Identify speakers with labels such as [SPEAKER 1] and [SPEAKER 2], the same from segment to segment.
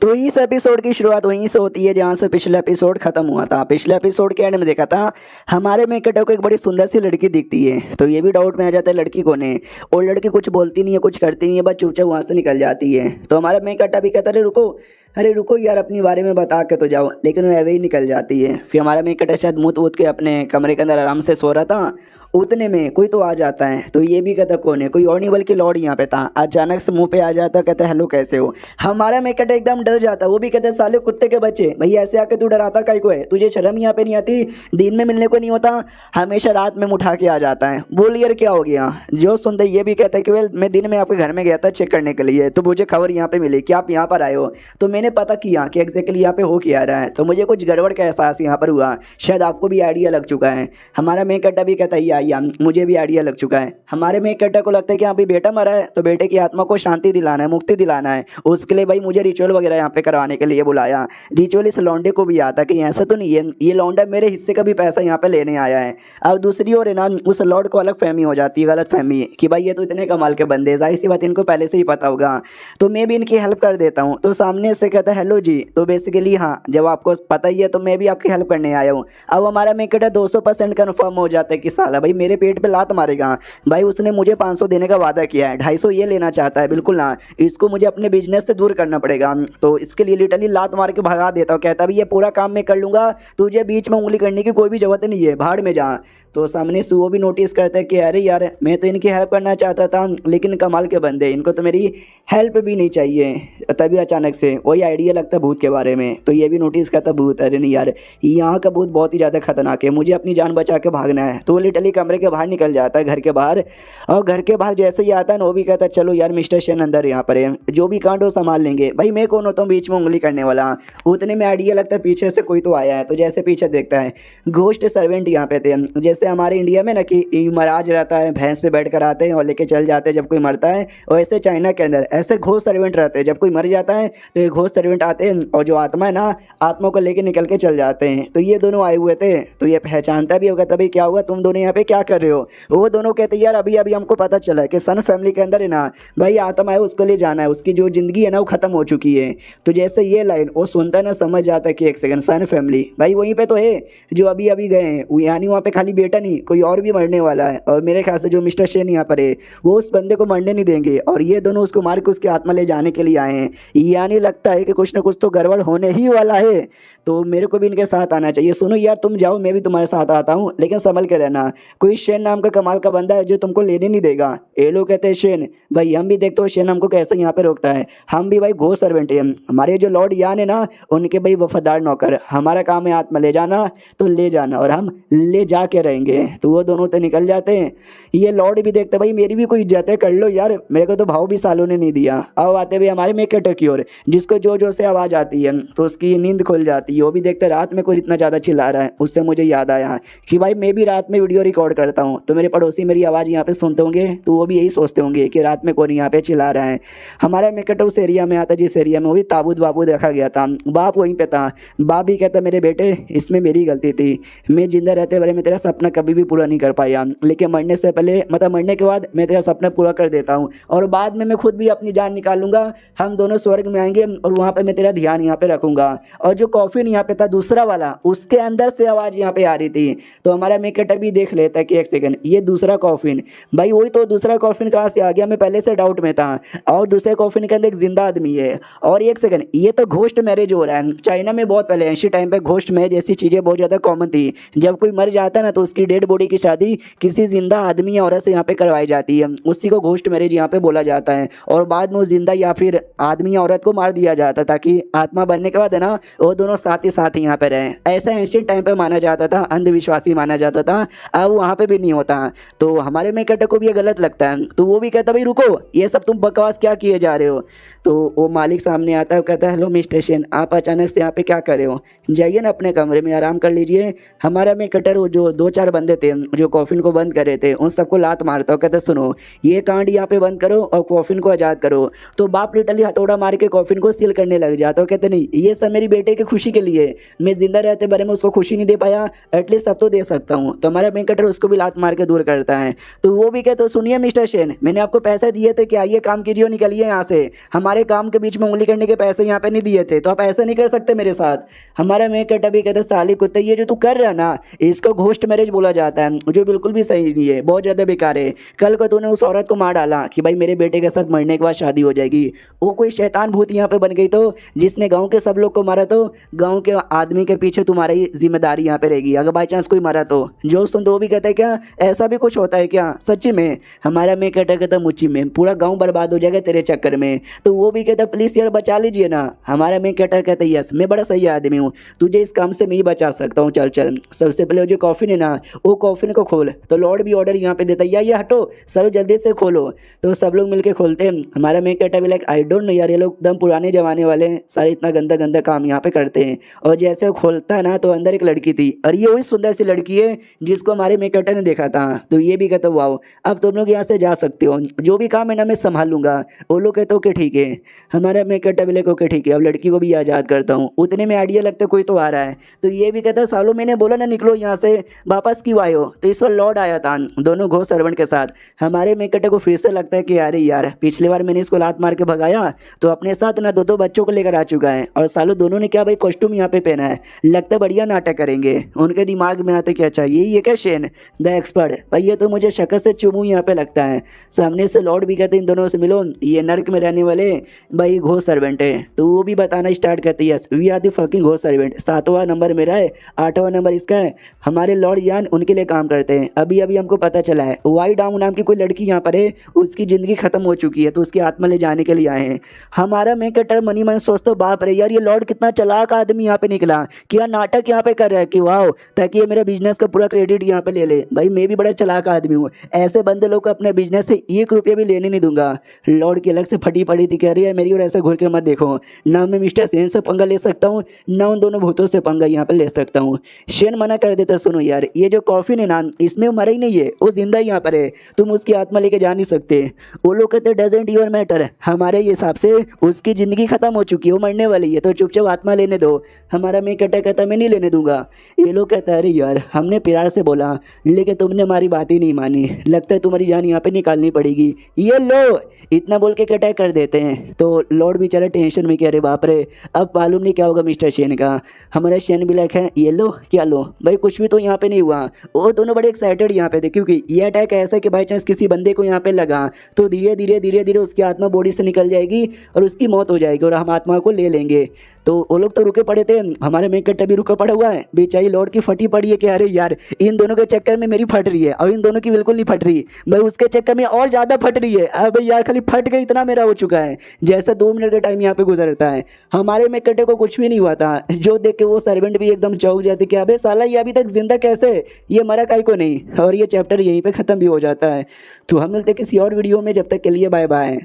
[SPEAKER 1] तो इस एपिसोड की शुरुआत वहीं से होती है जहाँ से पिछला एपिसोड खत्म हुआ था। पिछले एपिसोड के एंड में देखा था हमारे मेन कैरेक्टर को एक बड़ी सुंदर सी लड़की दिखती है, तो ये भी डाउट में आ जाता है लड़की कौन है। और लड़की कुछ बोलती नहीं है, कुछ करती नहीं है, बस चुपचाप वहाँ से निकल जाती है। तो हमारा मेन कैरेक्टर भी कहता है अरे रुको यार, अपने बारे में बता के तो जाओ, लेकिन वो ऐवे ही निकल जाती है। फिर हमारा मेन कैरेक्टर शायद मुँह ऊत के अपने कमरे के अंदर आराम से सो रहा था, उतने में कोई तो आ जाता है। तो ये भी कहता कौन है, कोई और नहीं बल्कि लॉर्ड यहाँ पे था। अचानक से मुंह पे आ जाता, कहता हेलो कैसे हो। हमारा मेकट एकदम डर जाता, वो भी कहते साले कुत्ते के बच्चे, भैया ऐसे आके तू डराता काहे को है, तुझे शर्म यहाँ पे नहीं आती, दिन में मिलने को नहीं होता, हमेशा रात में उठा के आ जाता है। बोल यार क्या हो गया। जो सुनते ये भी कहता है कि वेल मैं दिन में आपके घर में गया था चेक करने के लिए, तो मुझे खबर यहाँ पे मिली कि आप यहाँ पर आए हो, तो मैंने पता किया कि एग्जैक्टली यहाँ पे हो क्या रहा है, तो मुझे कुछ गड़बड़ का एहसास यहाँ पर हुआ, शायद आपको भी आइडिया लग चुका है। हमारा मेकट भी कहता है आइया मुझे भी आइडिया लग चुका है। हमारे में कट्टा को लगता है कि हाँ भाई बेटा मरा है, तो बेटे की आत्मा को शांति दिलाना है, मुक्ति दिलाना है, उसके लिए भाई मुझे रिचुअल वगैरह यहाँ पे करवाने के लिए बुलाया। रिचुअल इस लौंडे को भी आता कि ऐसा तो नहीं है ये लौंडा मेरे हिस्से का भी पैसा यहाँ पे लेने आया है। अब दूसरी ओर है ना, उस लॉर्ड को अलग फहमी हो जाती है, गलत फहमी कि भाई ये तो इतने कमाल के बंदे, जाहिर सी बात इनको पहले से ही पता होगा, तो मैं भी इनकी हेल्प कर देता हूँ। तो सामने से कहता है हेलो जी, तो बेसिकली हाँ जब आपको पता ही है तो मैं भी आपकी हेल्प करने आया हूँ। अब हमारा मेकट 200% कन्फर्म हो जाता है कि साला भाई मेरे पेट पे लात मारेगा, भाई उसने मुझे 500 देने का वादा किया है, 250 ये लेना चाहता है, बिल्कुल ना, इसको मुझे अपने बिजनेस से दूर करना पड़ेगा। तो इसके लिए लिटरली लात मार के भगा देता हूँ, कहता भी ये पूरा काम मैं कर लूँगा, तुझे बीच में उंगली करने की कोई भी जरूरत नहीं है, भाड़ में जा। तो सामने से वो भी नोटिस करता है कि अरे यार मैं तो इनकी हेल्प करना चाहता था, लेकिन कमाल के बंदे, इनको तो मेरी हेल्प भी नहीं चाहिए। तभी अचानक से वही आइडिया लगता है भूत के बारे में, तो ये भी नोटिस करता भूत अरे नहीं यार यहाँ का भूत बहुत ही ज़्यादा खतरनाक है, मुझे अपनी जान बचा के भागना है। तो वो लिटरली कमरे के बाहर निकल जाता है, घर के बाहर, और घर के बाहर जैसे ही आता है ना वो भी कहता है चलो यार मिस्टर शेन अंदर यहाँ पर है, जो भी कांड हो संभाल लेंगे, भाई मैं कौन होता हूँ बीच में उंगली करने वाला। उतने में आइडिया लगता है पीछे से कोई तो आया है, तो जैसे पीछे देखता है घोस्ट सर्वेंट यहाँ पे थे, जैसे हमारे इंडिया में ना कि महाराज रहता है भैंस पे बैठ कर आते हैं और लेके चल जाते हैं जब कोई मरता है, और ऐसे चाइना के अंदर ऐसे घोस्ट सर्वेंट रहते हैं, जब कोई मर जाता है तो ये घोस्ट सर्वेंट आते हैं और जो आत्मा है ना आत्मा को लेके निकल के चल जाते हैं। तो ये दोनों आए हुए थे, तो ये पहचानता भी होगा, तभी क्या हुआ तुम दोनों यहाँ पे क्या कर रहे हो। वो दोनों कहते यार अभी अभी हमको पता चला कि सन फैमिली के अंदर है ना भाई आत्मा है, उसको ले जाना है, उसकी जो जिंदगी है ना वो खत्म हो चुकी है। तो जैसे ये लाइन वो सुनता है ना समझ जाता है कि एक सेकंड सन फैमिली भाई वहीं पे तो है जो अभी अभी गए हैं, यानी वहाँ पे खाली बेटा नहीं कोई और भी मरने वाला है, और मेरे ख्याल से जो मिस्टर शेन यहाँ पर है वो उस बंदे को मरने नहीं देंगे, और ये दोनों उसको मार के उसकी आत्मा ले जाने के लिए आए हैं। यानी लगता है कि कुछ ना कुछ तो गड़बड़ होने ही वाला है, तो मेरे को भी इनके साथ आना चाहिए। सुनो यार तुम जाओ मैं भी तुम्हारे साथ आता हूँ, लेकिन संभल के रहना, कोई शेन नाम का कमाल का बंदा है जो तुमको लेने नहीं देगा। ये लोग कहते हैं शेन भाई हम भी देखते हो शेन हमको कैसे यहाँ पे रोकता है, हम भी भाई घोस्ट सर्वेंट है, हमारे जो लॉर्ड यान है ना उनके भाई वफादार नौकर, हमारा काम है आत्मा ले जाना, तो ले जाना और हम ले जा के रहेंगे। तो वो दोनों तो निकल जाते हैं। ये लॉर्ड भी देखते भाई मेरी भी कोई इज्जत है, कर लो यार, मेरे को तो भाव भी सालों ने नहीं दिया। अब आते हुए हमारे मेकट की ओर, जिसको जो जो से आवाज़ आती है तो उसकी नींद खुल जाती है। वो भी देखते रात में कोई इतना ज़्यादा चिल्ला रहा है, उससे मुझे याद आया कि भाई मैं भी रात में वीडियो रिकॉर्ड करता हूँ, तो मेरे पड़ोसी मेरी आवाज़ यहाँ पे सुनते होंगे तो वो भी यही सोचते होंगे कि रात में कौन यहाँ पे चिल्ला रहा है। हमारा मेकट उस एरिया में आता जिस एरिया में वो भी ताबूत वाबूत रखा गया था, बाप वहीं पे था। बाप भी कहता मेरे बेटे इसमें मेरी गलती थी, मैं जिंदा रहते बारे में तेरा सपना कभी भी पूरा नहीं कर पाया, लेकिन मरने से पहले मतलब मरने के बाद मैं तेरा सपना पूरा कर देता हूँ, और बाद में मैं खुद भी अपनी जान निकालूंगा, हम दोनों स्वर्ग में आएंगे और वहाँ पे मैं तेरा ध्यान यहाँ पे रखूंगा। और जो कॉफिन यहाँ पे था दूसरा वाला, उसके अंदर से आवाज़ यहाँ पे आ रही थी। तो हमारा मेकट भी देख लेता है कि एक सेकंड ये दूसरा कॉफिन, भाई वही तो दूसरा कॉफिन कहाँ से आ गया, मैं पहले से डाउट में था। और दूसरे कॉफिन के अंदर एक जिंदा आदमी है, और एक सेकंड ये तो घोस्ट मैरिज हो रहा है। चाइना में बहुत पहले ऐसी टाइम पे घोस्ट मैरिज ऐसी चीज़ें बहुत ज़्यादा कॉमन थी, जब कोई मर जाता है ना तो उसकी डेड बॉडी की शादी किसी जिंदा आदमी या औरत से यहाँ पे करवाई जाती है, उसी को घोस्ट मैरिज यहाँ पे बोला जाता है। और बाद में वो जिंदा या फिर आदमी या औरत को मार दिया जाता है ताकि आत्मा बनने के बाद है ना वो दोनों साथ ही यहाँ पे रहे। ऐसा एंशिएंट टाइम पे माना जाता था, अंधविश्वासी माना जाता था। अब वहाँ पे भी नहीं होता, तो हमारे मेकट को भी ये गलत लगता है। तो वो भी कहता भाई रुको ये सब तुम बकवास क्या किए जा रहे हो। तो वो मालिक सामने आता है, कहता है हेलो मिस्टर शेन आप अचानक से यहाँ पे क्या कर रहे हो, जाइए ना अपने कमरे में आराम कर लीजिए। हमारा मेकटर जो 2-4 चार बंदे थे जो कॉफिन को बंद कर रहे थे, उन सबको लात मारता हूँ, कहते सुनो ये कांड यहाँ पे बंद करो और कॉफिन को आज़ाद करो। तो बाप लिटरली हथौड़ा मार के कॉफिन को सील करने लग जाता है। कहते नहीं, ये सब मेरी बेटे की खुशी के लिए, मैं जिंदा रहते बारे में उसको खुशी नहीं दे पाया, एटलीस्ट अब तो दे सकता हूँ। तो हमारा बैंक कटर उसको भी लात मार के दूर करता है। तो वो भी कहते सुनिए मिस्टर सेन, मैंने आपको पैसे दिए थे कि आइए काम कीजिए और निकलिए यहाँ से, हमारे काम के बीच में उंगली करने के पैसे यहाँ पे नहीं दिए थे, तो आप ऐसा नहीं कर सकते मेरे साथ। हमारा बैंक कटर भी कहते साली कुत्ते, ये जो तू कर रहा है ना, इसको घोस्ट मैरिज बोला जाता है, जो बिल्कुल भी सही नहीं है, बहुत ज़्यादा बेकार है। कल को तूने उस औरत को मार डाला कि भाई मेरे बेटे के साथ मरने के बाद शादी हो जाएगी, वो कोई शैतान भूत यहाँ पे बन गई तो, जिसने गांव के सब लोग को मारा, तो गांव के आदमी के पीछे तुम्हारी जिम्मेदारी यहाँ पे रहेगी अगर बाई चांस कोई मारा तो। जो सुन तो वो भी कहता है क्या ऐसा भी कुछ होता है क्या सच्ची में? हमारा मैं कहता मुच्ची में पूरा गाँव बर्बाद हो जाएगा तेरे चक्कर में। तो वो भी कहता प्लीज़ यार बचा लीजिए ना। हमारा मैं कहता यस मैं बड़ा सही आदमी हूँ, तुझे इस काम से मैं ही बचा सकता हूँ, चल चल। सबसे पहले जो कॉफिन है ना, वो कॉफिन को खोल। तो लॉर्ड भी ऑर्डर यहाँ पे देता है, या ये हटो सब जल्दी से खोलो। तो सब लोग मिलके खोलते हैं। हमारा मैं कहता भी लाइक आई डोंट नो यार, ये लोग एकदम पुराने जमाने वाले हैं, सारे इतना गंदा गंदा काम यहाँ पे करते हैं। और जैसे वो खोलता है ना, तो अंदर एक लड़की थी, और ये वही सुंदर सी लड़की है जिसको हमारे मेकटर ने देखा था। तो ये भी कहते वाओ अब तुम लोग यहाँ से जा सकते हो, जो भी काम है ना मैं संभाल लूंगा। वो लोग कहते ओके ठीक है। हमारा मेकटर भी लाइक ओके ठीक है, अब लड़की को भी आज़ाद करता हूँ। उतने में आइडिया लगता है कोई तो आ रहा है। तो ये भी कहता है सालों मैंने बोला ना निकलो यहाँ से, वापस क्यों आए हो? तो इस बार लॉर्ड आया था दोनों घोस्ट सर्वेंट के साथ। हमारे मेकटर को फिर से लगता है कि अरे यार पिछली बार मैंने इसको लात मार के भगाया, तो अपने साथ ना दो बच्चों को लेकर आ चुका है, और सालों दोनों ने क्या भाई कॉस्ट्यूम यहाँ पे पहना है, लगता है बढ़िया नाटक करेंगे। उनके दिमाग में आते क्या चाहिए, ये क्या शेन द एक्सपर्ट भाई, ये तो मुझे शक्ल से चुमू यहाँ पे लगता है। सामने से लॉर्ड भी कहते इन दोनों से मिलो, ये नर्क में रहने वाले भाई घोस्ट सर्वेंट है। तो वो भी बताना स्टार्ट करती है, yes we are the fucking ghost servant, 7वां नंबर मेरा है, 8वां नंबर इसका है। हमारे लॉर्ड यान उनके लिए काम करते हैं। अभी अभी हमको पता चला है वाई डाउन नाम की कोई लड़की यहाँ पर है, उसकी ज़िंदगी खत्म हो चुकी है, तो उसकी आत्मा ले जाने के लिए आए हैं। हमारा मेकटर मनी मन सोचता बाप रे यार, ये लॉर्ड कितना चालाक आदमी यहाँ पे निकला, क्या नाटक यहाँ पे कर रहा है कि वाह, ताकि ये मेरा बिजनेस का पूरा क्रेडिट यहाँ पे ले ले। भाई मैं भी बड़ा चालाक आदमी हूँ, ऐसे बंदे लोग को अपने बिजनेस से 1 रुपया भी लेने नहीं दूंगा। लॉर्ड की अलग से फटी पड़ी थी, कह रही है मेरी और ऐसे घूर के मत देखो ना, मैं मिस्टर सेन से पंगा ले सकता हूँ ना उन दोनों भूतों से पंगा यहाँ पे ले सकता हूँ। शेन मना कर देता, सुनो यार ये जो कॉफिन है ना, इसमें वो मरा ही नहीं है, वो जिंदा यहाँ पर है, तुम उसकी आत्मा लेके जा नहीं सकते। वो लोग कहते डजेंट योर मैटर, हमारे हिसाब से उसकी ज़िंदगी खत्म हो चुकी है, वो मरने वाली है, तो चुपचाप आत्मा लेने दो। हमारा मैं कहता मैं नहीं लेने दूंगा। ये लोग कहता है अरे यार हमने प्यार से बोला, लेकिन तुमने हमारी बात ही नहीं मानी, लगता है तुम्हारी जान यहाँ पे निकालनी पड़ेगी, ये लो इतना बोल के अटैक कर देते हैं। तो लॉर्ड बेचारा टेंशन में, कह रहे बाप रे अब मालूम नहीं क्या होगा मिस्टर शेन का। हमारा शेन भी लाइक है ये लो क्या लो भाई, कुछ भी तो यहाँ पे नहीं हुआ। वो दोनों बड़े एक्साइटेड यहाँ पे थे, क्योंकि ये अटैक ऐसा है कि बाई चांस किसी बंदे को यहाँ पे लगा तो धीरे धीरे उसकी आत्मा बॉडी से निकल जाएगी और उसकी मौत हो जाएगी, और हम आत्मा को ले लेंगे। तो वो लोग तो रुके पड़े थे, हमारे मेकट भी रुका पड़ा हुआ है, बेचारी लॉर्ड की फटी पड़ी है कि अरे यार इन दोनों के चक्कर में मेरी फट रही है, और इन दोनों की बिल्कुल नहीं फट रही भाई, उसके चक्कर में और ज़्यादा फट रही है। अब यार खाली फट गई इतना मेरा हो चुका है, जैसा 2 मिनट का टाइम यहाँ पे गुजरता है। हमारे मेकटे को कुछ भी नहीं हुआ था, जो देख के वो सर्वेंट भी एकदम चौंक जाते कि अबे साला ये अभी तक जिंदा कैसे, ये मरा काहे को नहीं। और ये चैप्टर यहीं पे ख़त्म भी हो जाता है। तो हम मिलते किसी और वीडियो में, जब तक के लिए बाय बाय।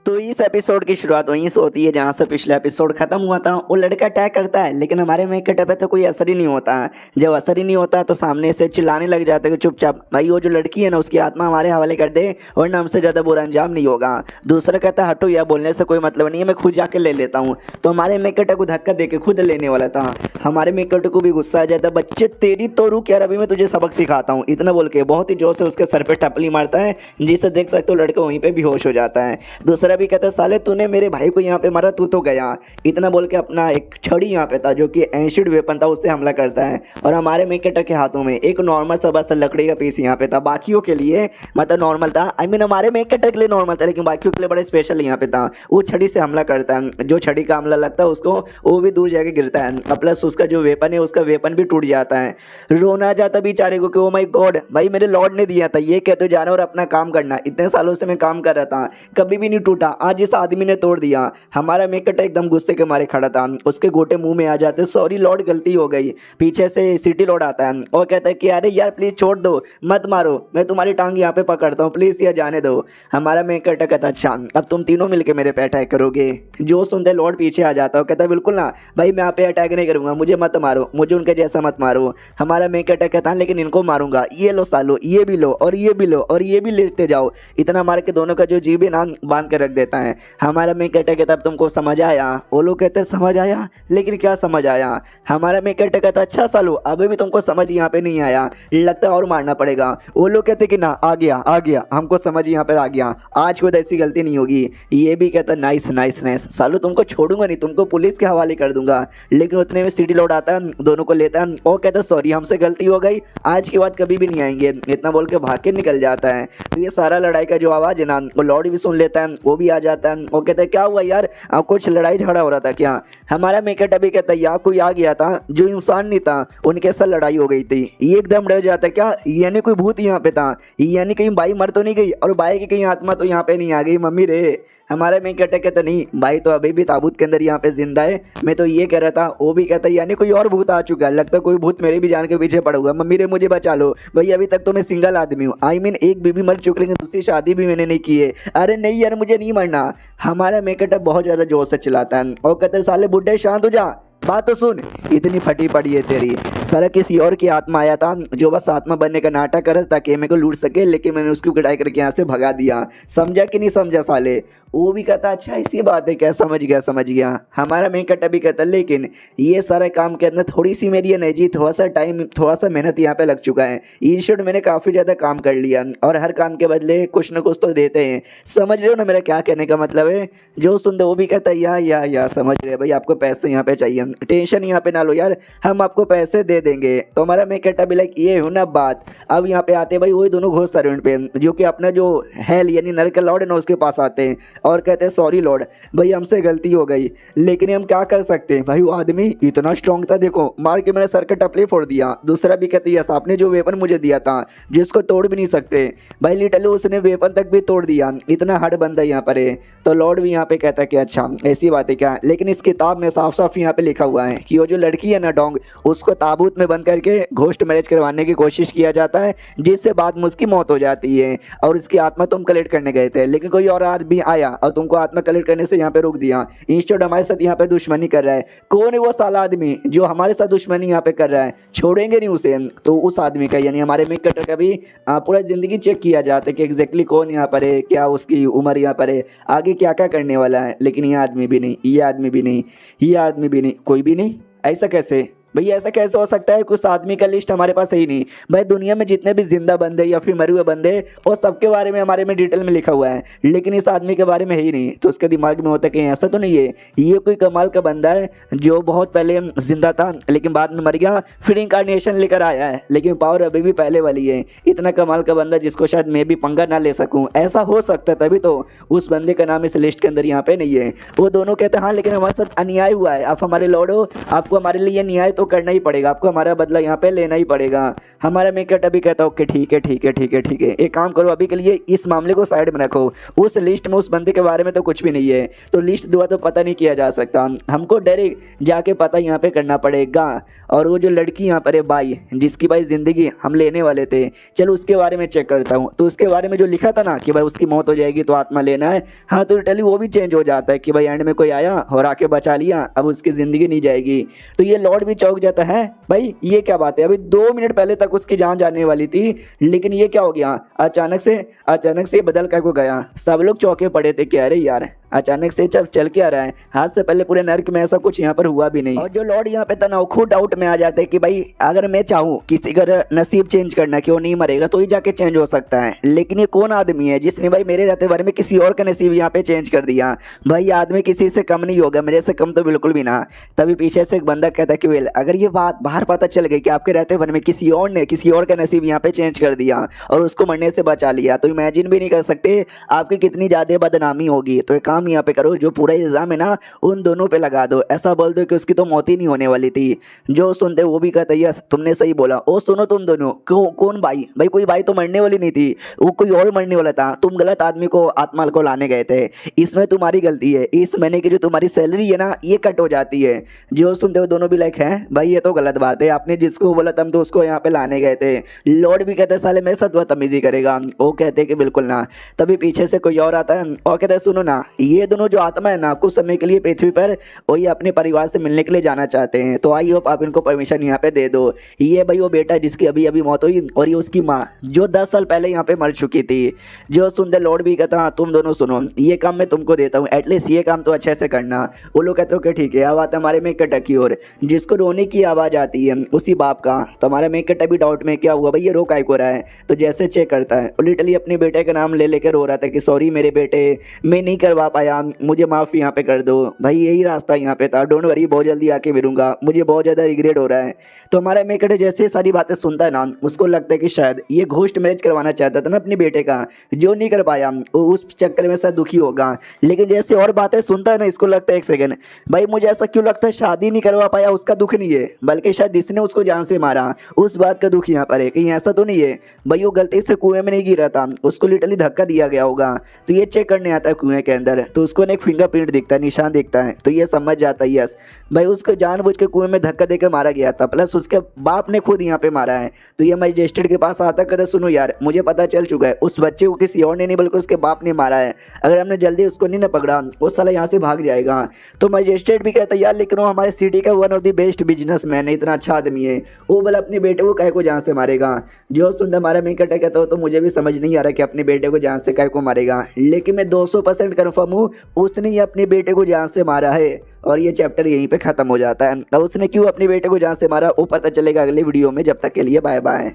[SPEAKER 1] तो इस एपिसोड की शुरुआत वहीं से होती है जहाँ से पिछला एपिसोड खत्म हुआ था। वो लड़का अटैक करता है, लेकिन हमारे मेकट पे तो कोई असर ही नहीं होता। जब असर ही नहीं होता तो सामने से चिल्लाने लग जाते कि चुपचाप भाई वो जो लड़की है ना उसकी आत्मा हमारे हवाले कर दे, वरना हमसे ज़्यादा बुरा अंजाम नहीं होगा। दूसरा कहता है हटो, यह बोलने से कोई मतलब नहीं है, मैं खुद जाके ले लेता हूँ। तो हमारे मेकट को धक्का दे के खुद लेने वाला था। हमारे मेकट को भी गुस्सा आ जाता, बच्चे तेरी तो रुक यार, अभी मैं तुझे सबक सिखाता हूँ, इतना बोल के बहुत ही जोर से उसके सर पे टपली मारता है, जिसे देख सकते हो लड़का वहीं पे बेहोश हो जाता है। दूसरा भी कहता है साले तूने मेरे भाई को यहाँ पे मारा, तू तो गया, इतना बोल के अपना एक छड़ी यहाँ पे था जो कि एसिड वेपन था, उससे हमला करता है। और हमारे मेकटर के हाथों में एक नॉर्मल सा बस लकड़ी का पीस यहाँ पे था, बाकियों के लिए मतलब नॉर्मल था, आई मीन हमारे मेकटर के लिए नॉर्मल था, लेकिन बाकियों के लिए बड़ा स्पेशल यहाँ पे था। वो छड़ी से हमला करता है, जो छड़ी का हमला लगता है उसको वो भी दूर जाके गिरता है, प्लस उसका जो वेपन है उसका वेपन भी टूट जाता है। रोना जाता बेचारे को कि ओ माय गॉड भाई मेरे लॉर्ड ने दिया था, ये कहते जाना और अपना काम करना, इतने सालों से मैं काम कर रहा था कभी भी नहीं टूटा। था, आज इस आदमी ने तोड़ दिया। हमारा मेकट एकदम गुस्से के मारे खड़ा था, उसके गोटे मुंह में आ जाते, सॉरी लॉर्ड गलती हो गई। पीछे से सिटी लॉर्ड आता है और कहता है कि अरे यार प्लीज छोड़ दो, मत मारो, मैं तुम्हारी टांग यहाँ पे पकड़ता हूँ, प्लीज ये जाने दो। हमारा मेकट कहता अच्छा अब तुम तीनों मिलकर मेरे पे अटैक करोगे। जो सुनते लॉर्ड पीछे आ जाता है और कहता बिल्कुल ना भाई, मैं यहाँ पे अटैक नहीं करूंगा, मुझे मत मारो, मुझे उनके जैसा मत मारो। हमारा मेकट कहता है लेकिन इनको मारूंगा, ये लो सालो, ये भी लो और ये भी लो और ये भी लेते जाओ। इतना मार के दोनों का जो जीभ है ना बांध के रख देता है। हमारा मेकट कहता अब तुमको समझ आया। वो लोग कहते समझ आया, लेकिन क्या समझ आया। हमारा मेकट कहता अच्छा सालो अभी भी तुमको समझ यहाँ पे नहीं आया, लगता है और मारना पड़ेगा। वो लोग कहते कि ना आ गया, हमको समझ यहाँ पर आ गया, आज कोई ऐसी गलती नहीं होगी। ये भी कहता नाइस नाइस नाइस, सालो तुमको छोड़ूंगा नहीं, तुमको पुलिस के हवाले कर दूंगा। लेकिन उतने में सिटी लॉर्ड आता है, दोनों को लेता है और कहता सॉरी हमसे गलती हो गई, आज के बाद कभी भी नहीं आएंगे। इतना बोल के भाग के निकल जाता है। तो ये सारा लड़ाई का जो आवाज़ है ना वो लॉर्ड भी सुन लेता है, वो भी आ जाता है और कहता है क्या हुआ यार, कुछ लड़ाई झगड़ा हो रहा था क्या। हमारा मेकट अभी कहता है यहाँ कोई आ गया था जो इंसान नहीं था, उनके साथ लड़ाई हो गई थी। ये एकदम डर जाता है, क्या यानी कोई भूत यहाँ पे था, यानी कहीं बाई मर तो नहीं गई और बाई की कहीं आत्मा तो यहाँ पे नहीं आ गई मम्मी रे। हमारा मेकट कहता नहीं भाई तो अभी भी ताबूत के अंदर यहाँ पे जिंदा है, मैं तो ये कह रहा था। वो भी कहता है यानी कोई और भूत आ चुका है, लगता है कोई भूत मेरी भी जान के पीछे पड़ा हुआ, मम्मी रे मुझे बचा लो भाई, अभी तक तो मैं सिंगल आदमी हूँ, आई मीन एक बीबी मर चुकी लेकिन दूसरी शादी भी मैंने नहीं की है। अरे नहीं यार मुझे नहीं मरना। हमारा मेकट बहुत ज़्यादा जोर से चिल्लाता है और कहते साले बुड्ढे शांत हो जा, बात तो सुन, इतनी फटी पड़ी है तेरी। सारा किसी और की आत्मा आया था जो बस आत्मा बनने का नाटक करे ताकि मेरे को लूट सके, लेकिन मैंने उसकी पिटाई करके यहाँ से भगा दिया। समझा कि नहीं समझा साले। वो भी कहता अच्छा इसी बात है क्या, समझ गया। हमारा मेकट अभी कहता लेकिन ये सारे काम के अंदर थोड़ी सी मेरी एनर्जी, थोड़ा सा टाइम, थोड़ा सा मेहनत यहाँ पे लग चुका है। इन शॉर्ट मैंने काफ़ी ज़्यादा काम कर लिया और हर काम के बदले कुछ ना कुछ तो देते हैं। समझ रहे हो ना मेरा क्या कहने का मतलब है। जो सुनते वो भी कहता है या समझ रहे भाई, आपको पैसे यहाँ पे चाहिए, टेंशन यहाँ पे ना लो यार, हम आपको पैसे दे देंगे। तो हमारा मेकट अभी लाइक ये हो ना बात। अब यहाँ पे आते भाई वही दोनों घोस्ट सर्वेंट पे, जो कि अपना जो हेल यानी नर का लॉर्ड है ना उसके पास आते हैं और कहते हैं सॉरी लॉर्ड भाई हमसे गलती हो गई, लेकिन हम क्या कर सकते हैं भाई, वो आदमी इतना स्ट्रांग था, देखो मार के मैंने सर का टपले फोड़ दिया। दूसरा भी कहते यस आपने जो वेपन मुझे दिया था जिसको तोड़ भी नहीं सकते भाई, लिटरली उसने वेपन तक भी तोड़ दिया, इतना हार्ड बंदा यहाँ पर है। तो लॉर्ड भी यहाँ पे कहता है कि अच्छा ऐसी बात है क्या, लेकिन इस किताब में साफ साफ यहाँ पे लिखा हुआ है कि वो जो लड़की है ना डोंग, उसको ताबूत में बंद करके घोस्ट मैरिज करवाने की कोशिश किया जाता है, जिससे बाद में उसकी मौत हो जाती है। और उसकी आत्मा तुम कलेक्ट करने गए थे, लेकिन कोई और आदमी आया और तुमको आत्मा कलेक्ट करने से यहाँ पे रोक दिया। इंस्टेड हमारे साथ यहाँ पे दुश्मनी कर रहा है। कौन है वो साला आदमी जो हमारे साथ दुश्मनी यहाँ पे कर रहा है, छोड़ेंगे नहीं उसे। तो उस आदमी का यानी हमारे मेकट का भी पूरा जिंदगी चेक किया जाता है कि एग्जैक्टली कौन यहाँ पर है, क्या उसकी उम्र यहाँ पर है, आगे क्या क्या करने वाला है। लेकिन ये आदमी भी नहीं, ये आदमी भी नहीं, ये आदमी भी नहीं, कोई भी नहीं। ऐसा कैसे भैया, ऐसा कैसे हो सकता है। कुछ आदमी का लिस्ट हमारे पास है ही नहीं भाई। दुनिया में जितने भी जिंदा बंदे या फिर मरे हुए बंदे और सबके बारे में हमारे में डिटेल में लिखा हुआ है, लेकिन इस आदमी के बारे में है ही नहीं। तो उसके दिमाग में होता है कि ऐसा तो नहीं है, ये कोई कमाल का बंदा है जो बहुत पहले जिंदा था लेकिन बाद में मर गया, फिर इंकारनेशन लेकर आया है, लेकिन पावर अभी भी पहले वाली है। इतना कमाल का बंदा जिसको शायद मैं भी पंगा ना ले सकूँ, ऐसा हो सकता है। तभी तो उस बंदे का नाम इस लिस्ट के अंदर यहाँ पे नहीं है। वो दोनों कहते हैं हाँ लेकिन हमारे साथ अन्याय हुआ है, आप हमारे लॉर्ड हो, आपको हमारे लिए न्याय तो करना ही पड़ेगा, आपको हमारा बदला यहाँ पे लेना ही पड़ेगा। हमारा मेकट अभी कहता ओके ठीक है, एक काम करो अभी के लिए इस मामले को साइड में रखो, उस लिस्ट में उस बंदे के बारे में तो कुछ भी नहीं है, तो लिस्ट दुआ तो पता नहीं किया जा सकता, हमको डायरेक्ट जाके पता यहाँ पे करना पड़ेगा। और वो जो लड़की यहाँ पर है बाई, जिसकी भाई जिंदगी हम लेने वाले थे, चलो उसके बारे में चेक करता हूँ। तो उसके बारे में जो लिखा था ना कि भाई उसकी मौत हो जाएगी तो आत्मा लेना है, हाँ तो लिटरली वो भी चेंज हो जाता है कि भाई एंड में कोई आया और आके बचा लिया, अब उसकी जिंदगी नहीं जाएगी। तो ये लॉर्ड भी चौंक जाता है भाई ये क्या बात है, अभी 2 मिनट पहले तक उसकी जान जाने वाली थी, लेकिन ये क्या हो गया, अचानक से बदल कर को गया। सब लोग चौंके पड़े थे कि अरे यार अचानक से चल के आ रहा है, हाथ से पहले पूरे नर्क में ऐसा कुछ यहाँ पर हुआ भी नहीं। और जो लॉर्ड यहाँ पे था ना खुद डाउट में आ जाते हैं कि भाई अगर मैं चाहूँ किसी का नसीब चेंज करना कि वो नहीं मरेगा तो ही जाके चेंज हो सकता है, लेकिन ये कौन आदमी है जिसने भाई मेरे रहते बारे में किसी और का नसीब यहाँ पे चेंज कर दिया। भाई आदमी किसी से कम नहीं होगा, मेरे से कम तो बिल्कुल भी ना। तभी पीछे से एक बंदा कहता है कि वेल अगर ये बात बाहर पता चल गई कि आपके रहते बारे में किसी और ने किसी और का नसीब यहाँ पे चेंज कर दिया और उसको मरने से बचा लिया, तो इमेजिन भी नहीं कर सकते आपकी कितनी ज़्यादा बदनामी होगी। तो एक काम यहाँ पे करो, जो पूरा इल्ज़ाम है ना उन दोनों पे लगा दो, ऐसा बोल दो कि उसकी तो मौत ही नहीं होने वाली थी। जो सुनते वो भी कहते यस तुमने सही बोला। ओ सुनो तुम दोनों, कौन भाई? भाई कोई भाई तो मरने वाली नहीं थी, वो कोई और मरने वाला था। तुम गलत आदमी को आत्मा को लाने गए थे, इसमें तुम्हारी गलती है। इस महीने की जो तुम्हारी सैलरी है ना ये कट हो जाती है। जो सुनते हो दोनों भी लाइक हैं भाई ये तो गलत बात है, आपने जिसको बोला तुम तो उसको यहाँ पे लाने गए थे। लॉर्ड भी कहते साले मेरे साथ बदतमीजी करेगा, वो कहते कि बिल्कुल ना। तभी पीछे से कोई और आता है और कहते सुनो ना, ये दोनों जो आत्मा है ना कुछ समय के लिए पृथ्वी पर वही अपने परिवार से मिलने के लिए जाना चाहते हैं, तो आई होप आप इनको परमिशन यहाँ पे दे दो। ये भाई वो बेटा जिसकी अभी अभी मौत हुई और ये उसकी माँ जो 10 साल पहले यहाँ पे मर चुकी थी। जो सुनते लॉर्ड भी कहता हाँ तुम दोनों सुनो, ये काम मैं तुमको देता हूँ, एटलीस्ट ये काम तो अच्छे से करना। वो लोग कहते हो कि ठीक है। अब आता हमारे में कटा की ओर, जिसको रोने की आवाज़ आती है उसी बाप का। तो हमारा में कटा भी डाउट में क्या हुआ भाई ये रो काय को रहा है, तो जैसे चेक करता है लिटरली अपने बेटे का नाम ले लेकर रो रहा था कि सॉरी मेरे बेटे, मैं नहीं करवा पाया, मुझे माफ़ यहाँ पे कर दो। भाई यही रास्ता यहाँ पे था, डोंट वरी बहुत जल्दी आके मिलूंगा, मुझे बहुत ज़्यादा रिग्रेट हो रहा है। तो हमारा मेकट जैसे सारी बातें सुनता है ना उसको लगता है कि शायद ये घोस्ट मैरिज करवाना चाहता था ना अपने बेटे का, जो नहीं कर पाया वो उस चक्कर में शायद दुखी होगा। लेकिन जैसे और बातें सुनता है ना इसको लगता है एक सेकंड भाई मुझे ऐसा क्यों लगता है शादी नहीं करवा पाया उसका दुख नहीं है, बल्कि शायद इसने उसको जान से मारा उस बात का दुख यहाँ पर है। कहीं ऐसा तो नहीं है भाई वो गलती से कुएं में नहीं गिरा था, उसको लिटरली धक्का दिया गया होगा। तो ये चेक करने आता है कुएं के अंदर, तो उसको एक फिंगरप्रिंट दिखता है, निशान दिखता है, तो ये समझ जाता है यस भाई उसको जानबूझ के कुएं में धक्का देकर मारा गया था, प्लस उसके बाप ने खुद यहाँ पे मारा है। तो ये मजिस्ट्रेट के पास आता कहता सुनो यार मुझे पता चल चुका है उस बच्चे को किसी और ने नहीं बल्कि उसके बाप ने मारा है, अगर हमने जल्दी उसको नहीं ना पकड़ा वो साला यहाँ से भाग जाएगा। तो मजिस्ट्रेट भी कहता है यार लेकिन वो हमारे सिटी का one of the best businessman है, इतना अच्छा आदमी है, वो बोला अपने बेटे को कह को जान से मारेगा। जो सुनता हमारा मैं कहता हो तो मुझे भी समझ नहीं आ रहा कि अपने बेटे को जान से कह को मारेगा, लेकिन मैं 200% कन्फर्म हूँ उसने ही अपने बेटे को जान से मारा है। और ये चैप्टर यहीं पे ख़त्म हो जाता है। अब उसने क्यों अपने बेटे को जान से मारा वो पता चलेगा अगले वीडियो में, जब तक के लिए बाय बाय।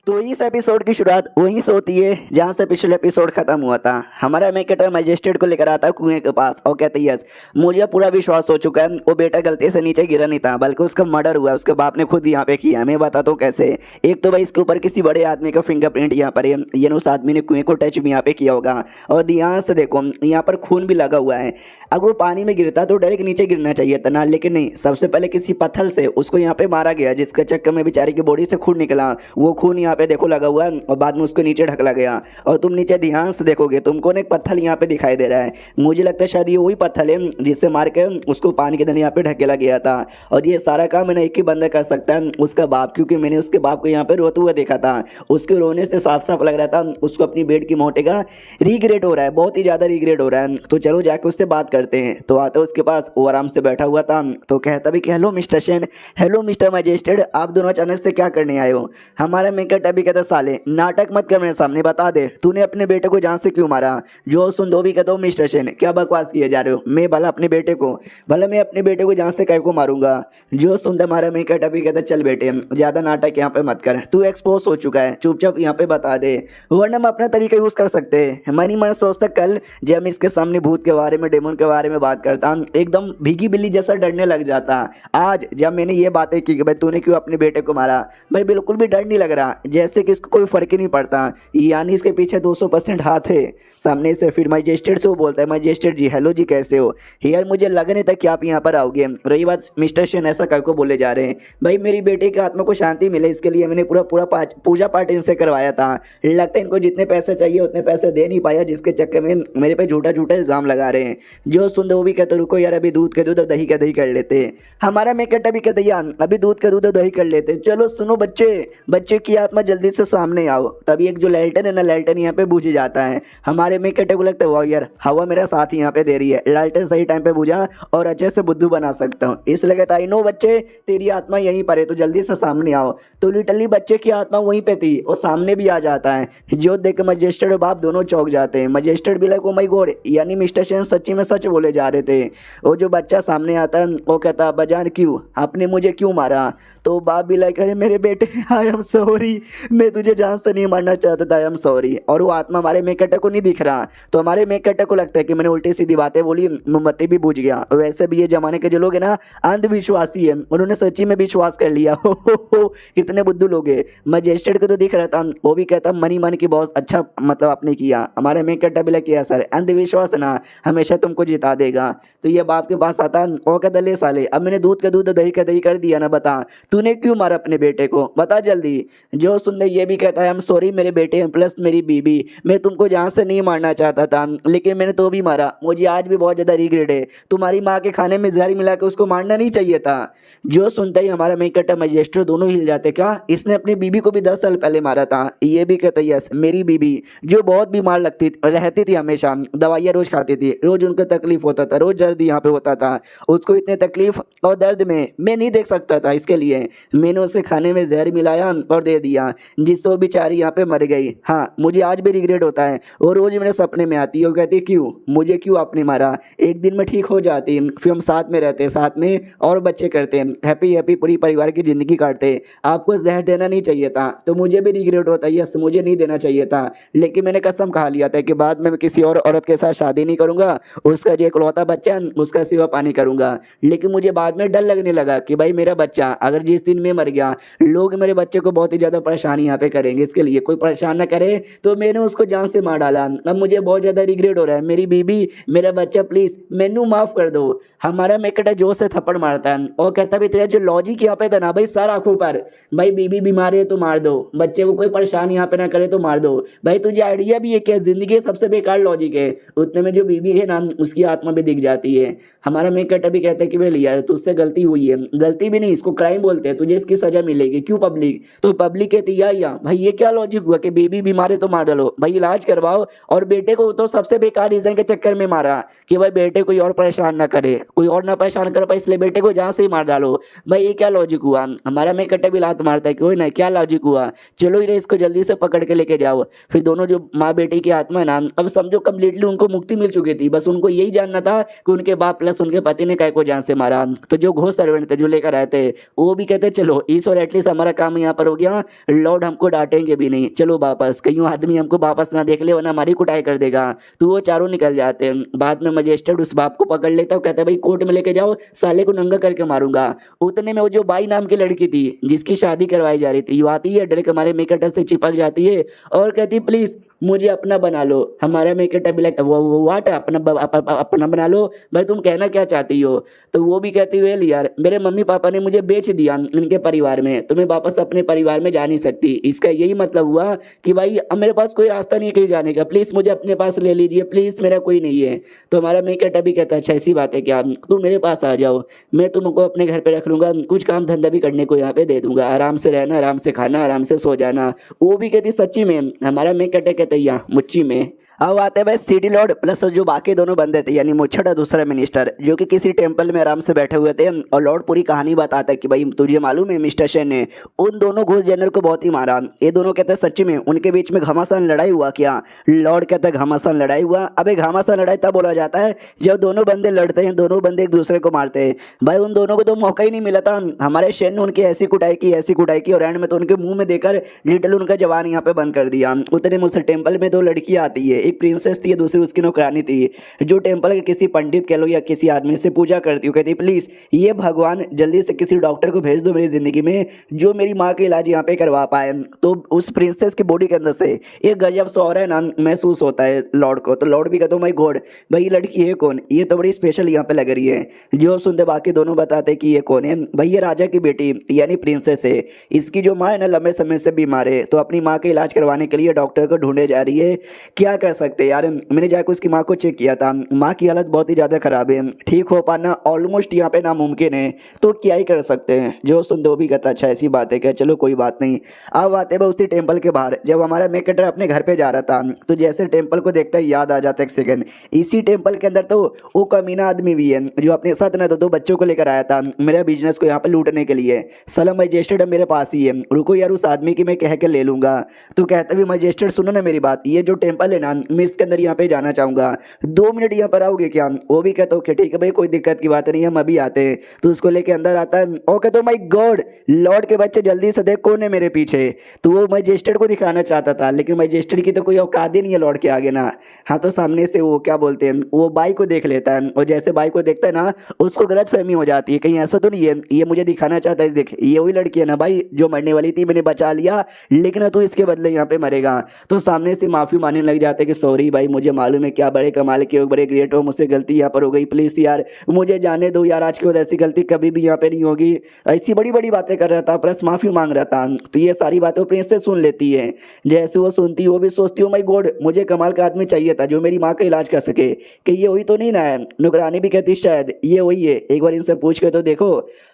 [SPEAKER 1] तो इस एपिसोड की शुरुआत वहीं से होती है जहां से पिछले एपिसोड खत्म हुआ था। हमारा मेकेटर मजिस्ट्रेट को लेकर आता है कुएं के पास और कहते यस मुझे पूरा विश्वास हो चुका है वो बेटा गलती से नीचे गिरा नहीं था बल्कि उसका मर्डर हुआ, उसके बाप ने खुद यहाँ पे किया। मैं बताता हूँ कैसे। एक तो भाई इसके ऊपर किसी बड़े आदमी का फिंगरप्रिंट यहाँ पर है, यानी उस आदमी ने कुएं को टच भी यहाँ पे किया होगा। और ध्यान से देखो यहाँ पर खून भी लगा हुआ है, अगर वो पानी में गिरता तो डायरेक्ट नीचे गिरना चाहिए था ना, लेकिन नहीं, सबसे पहले किसी पत्थर से उसको यहाँ पे मारा गया जिसके चक्कर में बेचारे की बॉडी से खून निकला। वो खून यहाँ पे देखो लगा हुआ है और बाद में उसको नीचे ढकला गया। और तुम नीचे ध्यान से देखोगे तुमको एक पत्थर यहाँ पे दिखाई दे रहा है, मुझे लगता है शायद ये वही पत्थर है जिससे मार के उसको पानी के अंदर यहाँ पे ढकेला गया था। और ये सारा काम मैंने एक ही बंदा कर सकता है, उसका बाप, क्योंकि मैंने उसके बाप को यहाँ पे रोते हुए देखा था। उसके रोने से साफ साफ लग रहा था उसको अपनी बेड की मौत का रिग्रेट हो रहा है, बहुत ही ज़्यादा रिग्रेट हो रहा है। तो चलो जाके उससे बात करते हैं। तो आता उसके पास, वो आराम से बैठा हुआ था। तो कहता भी कि hello mister Sen, hello mister magistrate, आप दोनों अचानक से क्या करने आए हो? हमारा मेकट अभी कहता साले नाटक मत कर मेरे सामने, बता दे तूने अपने बेटे को जान से क्यों मारा? जो सुन दो भी कहता हूँ मिस्टर सेन क्या बकवास किए जा रहे हो, मैं भला अपने बेटे को, भला मैं अपने बेटे को जान से कह को मारूंगा? जो सुनता हमारा मेकट अभी कहता चल बेटे ज़्यादा नाटक यहाँ पे मत कर, तू एक्सपोज हो चुका है, चुपचाप यहाँ पे बता दे वरना हम अपना तरीका यूज़ कर सकते हैं। मनी मन सोचता कल जब हम इसके सामने भूत के बारे में, डेमन के बारे में बात करता एकदम भीगी बिल्ली जैसा डरने लग जाता। आज जब मैंने ये बातें की कि भाई तूने क्यों अपने बेटे को मारा, भाई बिल्कुल भी डर नहीं लग रहा, जैसे कि इसको कोई फर्क ही नहीं पड़ता, यानी इसके पीछे 200% हाथ है। सामने से फिर मजिस्ट्रेट से वो बोलता है मजिस्ट्रेट जी हेलो जी कैसे हो? यार मुझे लगा नहीं था कि आप यहाँ पर आओगे। रही बात मिस्टर सेन ऐसा कह को बोले जा रहे हैं, भाई मेरी बेटे की आत्मा को शांति मिले इसके लिए मैंने पूरा पूजा पाठ इनसे करवाया था। लगता है इनको जितने पैसे चाहिए उतने पैसे दे नहीं पाया, जिसके चक्कर में मेरे पे झूठा झूठा इल्ज़ाम लगा रहे हैं। जो सुन वो भी कहते रुको यार अभी दूध के दूध और दही का दही कर लेते। हमारा मेकट भी कहते यार अभी दूध का दूध और दही कर लेते। चलो सुनो बच्चे की आत्मा जल्दी से सामने आओ। तभी एक जो लालटेन है ना, लालटेन यहाँ पे बुझ जाता है। हमारे मेकट को लगता है वाह यार हवा मेरा साथ ही यहाँ पे दे रही है, लालटेन सही टाइम पे बुझा और अच्छे से बुद्धू बना सकता हूँ। इसलिए कहता आई नो बच्चे तेरी आत्मा यहीं पर है तो जल्दी से सामने आओ। तो लिटरली बच्चे की आत्मा वहीं पे थी और सामने भी आ जाता है। जो देख के मजिस्ट्रेट और बाप दोनों चौंक जाते हैं। मजिस्ट्रेट भी लाइक ओ माय गॉड, यानी मिस्टर सेन सच्ची में सच बोले जा रहे थे। वो जो बच्चा सामने आता है वो कहता अब्बाजान क्यों, आपने मुझे क्यों मारा? तो बाप भी लाइक अरे मेरे बेटे आई एम सॉरी, मैं तुझे जान से नहीं मारना चाहता था, आई एम सॉरी। और वो आत्मा हमारे मेकटे को नहीं दिख रहा, तो हमारे मेकटे को लगता है कि मैंने उल्टी सीधी बातें बोली, मोमबत्ती भी बुझ गया। वैसे भी ये जमाने के जो लोग हैं ना, अंधविश्वासी है, उन्होंने सच्ची में विश्वास कर लिया। हो कितने बुद्धू लोग हैं। मजिस्ट्रेट को तो दिख रहा था, वो भी कहता मनी मन की बहुत अच्छा मतलब आपने किया। हमारे मेकटा भी किया सर, अंधविश्वास ना हमेशा तुमको जिता देगा। तो ये बाप के पास आता और कहता ले साले, अब मैंने दूध का दूध दही का दही कर दिया ना, बता तूने क्यों मारा अपने बेटे को, बता जल्दी। जो सुनने ये भी कहता है आई एम सॉरी मेरे बेटे प्लस मेरी बीबी, मैं तुमको जान से नहीं मारना चाहता था लेकिन मैंने तो भी मारा, मुझे आज भी बहुत ज़्यादा रिग्रेट है। तुम्हारी माँ के खाने में जहर मिला के उसको मारना नहीं चाहिए था। जो सुनता ही हमारा मेकटा मजिस्ट्रेट दोनों हिल जाते, क्या इसने अपनी बीबी को भी 10 साल पहले मारा था। ये भी कहता यस मेरी बीबी जो बहुत बीमार लगती रहती थी, हमेशा दवाइयाँ रोज खाती थी, रोज उनको तकलीफ होता था, रोज दर्द यहाँ पे होता था, उसको इतने तकलीफ और दर्द में मैं नहीं देख सकता था, इसके लिए मैंने उसके खाने में जहर मिलाया और दे दिया, जिससे वो बेचारी यहाँ पे मर गई। हाँ मुझे आज भी रिग्रेट होता है, और रोज मेरे सपने में आती है, वो कहती क्यों मुझे क्यों आपने मारा, एक दिन में ठीक हो जाती, फिर हम साथ में रहते, साथ में और बच्चे करते, हैप्पी हैप्पी पूरी परिवार की जिंदगी काटते। आपको जहर देना नहीं चाहिए था, तो मुझे भी रिग्रेट होता है, यस मुझे नहीं देना चाहिए था, लेकिन मैंने कसम खा लिया था कि बाद में मैं किसी और औरत के साथ शादी नहीं करूंगा, उसका जो इकलौता बच्चा है उसका सेवा पानी करूंगा। लेकिन मुझे बाद में डर लगने लगा कि भाई मेरा बच्चा अगर जिस दिन मैं मर गया, लोग मेरे बच्चे को बहुत ही ज़्यादा परेशानी यहाँ पे करेंगे, इसके लिए कोई परेशान ना करे, तो मैंने उसको जान से मार डाला। अब मुझे बहुत ज़्यादा रिग्रेट हो रहा है, मेरी बीबी मेरा बच्चा प्लीज़ मैनू माफ़ कर दो। हमारा मेकटा जोर से थप्पड़ मारता है और कहता भी तेरा जो लॉजिक यहाँ पे था ना भाई सर आंखों पर, भाई बीबी बीमार है तो मार दो, बच्चे को कोई परेशान यहाँ पे ना करे तो मार दो, भाई तुझे आइडिया भी है क्या, जिंदगी सबसे बेकार लॉजिक है। उतने में जो बीबी है ना उसकी आत्मा भी दिख जाती है। हमारा मेकटा भी कहता है कि भाई यार तुझसे गलती हुई है, गलती भी नहीं इसको क्राइम बोलते हैं, तुझे इसकी सजा मिलेगी। क्यों पब्लिक, तो पब्लिक कहती या भाई ये क्या लॉजिक हुआ कि बेबी बीमार है तो मार डालो, भाई इलाज करवाओ। और बेटे को तो सबसे बेकार रीजन के चक्कर में मारा कि भाई बेटे कोई और परेशान ना करे, कोई और ना परेशान कर पाए, इसलिए बेटे को जहाँ से ही मार डालो। भाई ये क्या लॉजिक हुआ। हमारा मेकटा भी लात मारता है कि ना क्या लॉजिक हुआ, चलो ये इसको जल्दी से पकड़ के लेके जाओ। फिर दोनों जो माँ बेटी की आत्मा है ना, अब समझो कम्प्लीटली उनको मुक्ति मिल चुकी थी, बस उनको यही जानना था कि उनके बाप प्लस उनके पति ने काय को जान से मारा। तो जो घोष सर्वेंट थे जो लेकर आए थे, वो भी कहते चलो ईश्वर एटलीस्ट हमारा काम यहाँ पर हो गया, लॉर्ड हमको डांटेंगे भी नहीं, चलो वापस, कहीं आदमी हमको वापस ना देख ले वरना हमारी कुटाई कर देगा। तो वो चारों निकल जाते हैं। बाद में मजिस्ट्रेट उस बाप को पकड़ लेता है, कहता है भाई कोर्ट में लेके जाओ, साले को नंगा करके मारूंगा। उतने में वो जो बाई नाम की लड़की थी जिसकी शादी करवाई जा रही थी, वो आती है डायरेक्ट हमारे मेकटा से चिपक जाती है और कहती प्लीज मुझे अपना बना लो। हमारा मेकटा भी लाइक वाट अपना बना लो, भाई तुम कहना क्या चाहती हो। तो वो भी कहती है यार मेरे मम्मी पापा ने मुझे बेच दिया इनके परिवार में, तो मैं वापस अपने परिवार में जा नहीं सकती। इसका यही मतलब हुआ कि भाई अब मेरे पास कोई रास्ता नहीं है कहीं जाने का, प्लीज़ मुझे अपने पास ले लीजिए, प्लीज़ मेरा कोई नहीं है। तो हमारा मेकटा भी कहता है अच्छा ऐसी बात है क्या, तुम मेरे पास आ जाओ, मैं तुमको अपने घर पे रख लूँगा, कुछ काम धंधा भी करने को यहाँ पे दे दूंगा, आराम से रहना, आराम से खाना, आराम से सो जाना। वो भी कहती सच्ची में। हमारा मेकटा कहता है मुच्ची में। अब आते हैं भाई सिटी लॉर्ड प्लस जो बाकी दोनों बंदे थे, यानी मुच्छड़ और दूसरा मिनिस्टर, जो कि किसी टेंपल में आराम से बैठे हुए थे। और लॉर्ड पूरी कहानी बताता है कि भाई तुझे मालूम है मिस्टर शेन ने उन दोनों घोष जनरल को बहुत ही मारा। ये दोनों कहते हैं सच्ची में उनके बीच में घमासान लड़ाई हुआ क्या। लॉर्ड कहता है घमासान लड़ाई हुआ। अबे घमासान लड़ाई तब बोला जाता है जब दोनों बंदे लड़ते हैं, दोनों बंदे एक दूसरे को मारते हैं। भाई उन दोनों को तो मौका ही नहीं मिला था। हमारे शेन ने उनकी ऐसी कुटाई की, ऐसी कुटाई की, और एंड में तो उनके मुंह में देकर लिटल उनका जवान यहाँ पे बंद कर दिया। उतने मुझसे टेम्पल में दो लड़कियाँ आती है, एक प्रिंसेस थी, दूसरी उसकी नौकरानी थी, जो टेंपल के किसी पंडित कह लो या किसी आदमी से पूजा करती हूँ, कहती प्लीज ये भगवान जल्दी से किसी डॉक्टर को भेज दो मेरी जिंदगी में जो मेरी माँ का इलाज यहाँ पे करवा पाए। तो उस प्रिंसेस की बॉडी के अंदर से एक गजब सा और है ना महसूस होता है लॉर्ड को। तो लॉर्ड भी कहता हूँ माय गॉड भाई ये लड़की है कौन, ये तो बड़ी स्पेशल यहाँ पे लग रही है। जो सुनते बाकी दोनों बताते कि ये कौन है, भाई ये राजा की बेटी यानी प्रिंसेस है। इसकी जो माँ है ना लंबे समय से बीमार है, तो अपनी माँ का इलाज करवाने के लिए डॉक्टर को ढूंढे जा रही है। क्या कर सकते हैं यार, मैंने जाकर उसकी माँ को चेक किया था, माँ की हालत बहुत ही ज़्यादा खराब है, ठीक हो पाना ऑलमोस्ट यहाँ पे नामुमकिन है, तो क्या ही कर सकते हैं। जो सुन दो भी कहता अच्छा ऐसी बात है क्या, चलो कोई बात नहीं। अब आते हैं उसी टेम्पल के बाहर। जब हमारा मेकटर अपने घर पे जा रहा था, तो जैसे टेम्पल को देखता है याद आ जाता है एक सेकंड, इसी टेम्पल के अंदर तो वो कमीना आदमी भी है जो अपने साथ ना दो बच्चों को लेकर आया था मेरे बिजनेस को यहाँ पे लूटने के लिए। सलाम मजिस्ट्रेट मेरे पास ही है, रुको यार उस आदमी की मैं कह के ले लूंगा। तो कहता भी मजिस्ट्रेट सुनो ना मेरी बात, ये जो टेम्पल है ना मैं इसके अंदर यहाँ पे जाना चाहूँगा, 2 मिनट यहाँ पर आओगे क्या? वो भी कहता ओके ठीक है भाई, कोई दिक्कत की बात नहीं, हम अभी आते हैं। तो उसको लेके अंदर आता है। वो कहता माई गॉड, लॉर्ड के बच्चे जल्दी से देख कौन है मेरे पीछे। तो वो मैजिस्ट्रेट को दिखाना चाहता था, लेकिन मैजिस्ट्रेट की तो कोई औकात ही नहीं है लॉर्ड के आगे ना। हाँ, तो सामने से वो क्या बोलते हैं, वो बाई को देख लेता है, और जैसे बाई को देखता है ना, उसको गलतफहमी हो जाती है, कहीं ऐसा तो नहीं है ये मुझे दिखाना चाहता है, देख ये वही लड़की है ना भाई जो मरने वाली थी, मैंने बचा लिया, लेकिन तू इसके बदले यहाँ पे मरेगा। तो सामने से माफी मांगने लग जाते हैं कि सॉरी भाई, मुझे मालूम है क्या बड़े कमाल के हो, बड़े ग्रेट हो, मुझसे गलती यहाँ पर हो गई, प्लीज यार मुझे जाने दो यार, आज के बाद ऐसी गलती कभी भी यहाँ पे नहीं होगी। ऐसी बड़ी बड़ी बातें कर रहा था, प्लस माफी मांग रहा था। तो ये सारी बातें प्रिंस से सुन लेती है। जैसे वो सुनती है, वो भी सोचती हो माई गॉड, मुझे कमाल का आदमी चाहिए था जो मेरी माँ का इलाज कर सके, कि ये वही तो नहीं ना है। नुकरानी भी कहती शायद ये वही है, एक बार इनसे पूछ के तो देखो।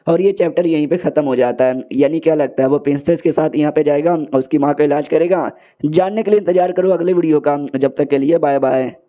[SPEAKER 1] और ये चैप्टर यहीं पे खत्म हो जाता है। यानी क्या लगता है वो प्रिंसेस के साथ यहाँ पे जाएगा और उसकी माँ का इलाज करेगा? जानने के लिए इंतजार करो अगले वीडियो का। जब तक के लिए बाय बाय।